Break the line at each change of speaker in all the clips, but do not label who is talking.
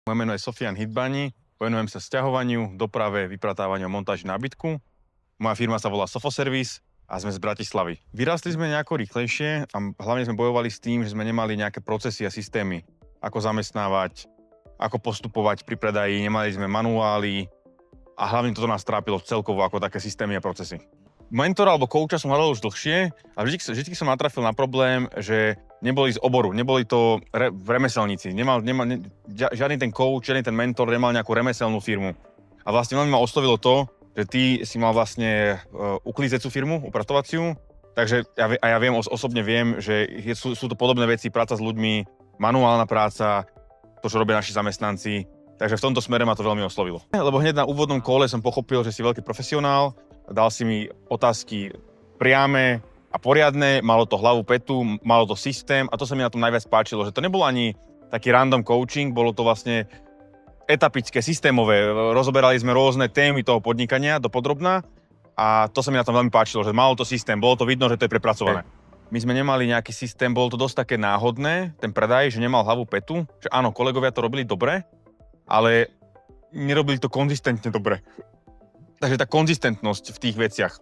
Moje meno je Sofian Hidbani, venujem sa sťahovaniu, doprave, vypratávaniu a montáži nábytku. Moja firma sa volá Sofo Service a sme z Bratislavy. Vyrastli sme nejako rýchlejšie a hlavne sme bojovali s tým, že sme nemali nejaké procesy a systémy, ako zamestnávať, ako postupovať pri predaji, nemali sme manuály a hlavne toto nás trápilo celkovo ako také systémy a procesy. Mentora alebo kouča som hľadal už dlhšie a vždy som natrafil na problém, že neboli z oboru, neboli to remeselníci. Žiadny ten kouč, žiadny ten mentor nemal nejakú remeselnú firmu. A vlastne veľmi ma oslovilo to, že ty si mal vlastne uklízecú firmu, upratovaciu. Takže ja osobne viem, že sú to podobné veci, práca s ľuďmi, manuálna práca, to, čo robia naši zamestnanci. Takže v tomto smere ma to veľmi oslovilo. Lebo hneď na úvodnom kole som pochopil, že si veľký profesionál, dal si mi otázky priame a poriadne, malo to hlavu, petu, malo to systém a to sa mi na tom najviac páčilo, že to nebolo ani taký random coaching, bolo to vlastne etapické, systémové. Rozoberali sme rôzne témy toho podnikania dopodrobná a to sa mi na tom veľmi páčilo, že malo to systém, bolo to vidno, že to je prepracované. My sme nemali nejaký systém, bolo to dosť také náhodné, ten predaj, že nemal hlavu, petu, že áno, kolegovia to robili dobre, ale nerobili to konzistentne dobre. Takže tá konzistentnosť v tých veciach,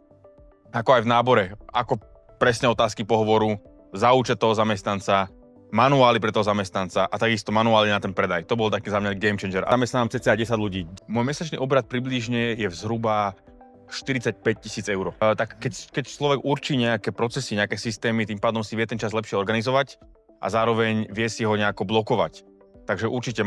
ako aj v nábore, ako presne otázky pohovoru, zaučať toho zamestnanca, manuály pre toho zamestnanca a takisto manuály na ten predaj. To bol taký za mňa game changer. Zamestnám cca 10 ľudí. Môj mesačný obrat približne je zhruba 45 000 eur. Tak keď človek určí nejaké procesy, nejaké systémy, tým pádom si vie ten čas lepšie organizovať a zároveň vie si ho nejako blokovať. Takže určite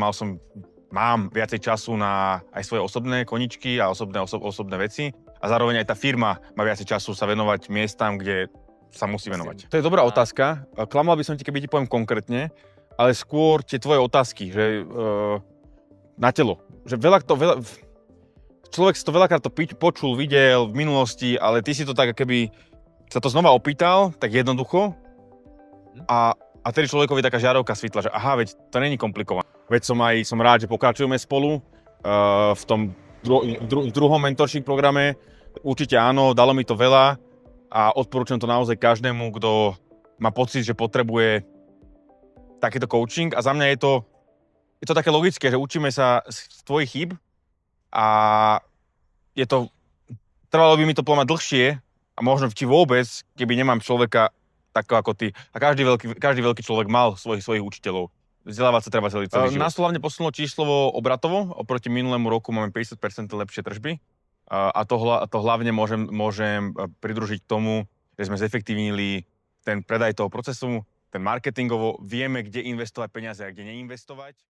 mám viacej času na aj svoje osobné koničky a osobné veci a zároveň aj tá firma má viacej času sa venovať miestam, kde sa musí venovať. To je dobrá otázka. Klamal by som ti, keby ti poviem konkrétne, ale skôr tie tvoje otázky, že na telo. Že človek si to veľakrát počul, videl v minulosti, ale ty si to tak, keby sa to znova opýtal, tak jednoducho a tedy človekovi taká žiarovka svitla, že aha, veď to není komplikované. Veď som rád, že pokračujeme spolu v tom druhom mentorship programe. Určite áno, dalo mi to veľa a odporúčam to naozaj každému, kto má pocit, že potrebuje takýto coaching. A za mňa je to také logické, že učíme sa z tvojich chýb a trvalo by mi to podľa mňa dlhšie a možno či vôbec, keby nemám človeka takého ako ty. A každý veľký človek mal svojich učiteľov. Vzdelávať sa treba celý život. Nás to hlavne posunulo číslovo obratovo. Oproti minulému roku máme 50% lepšie tržby. A to hlavne môžem pridružiť k tomu, že sme zefektívnili ten predaj toho procesu, ten marketingovo. Vieme, kde investovať peniaze a kde neinvestovať.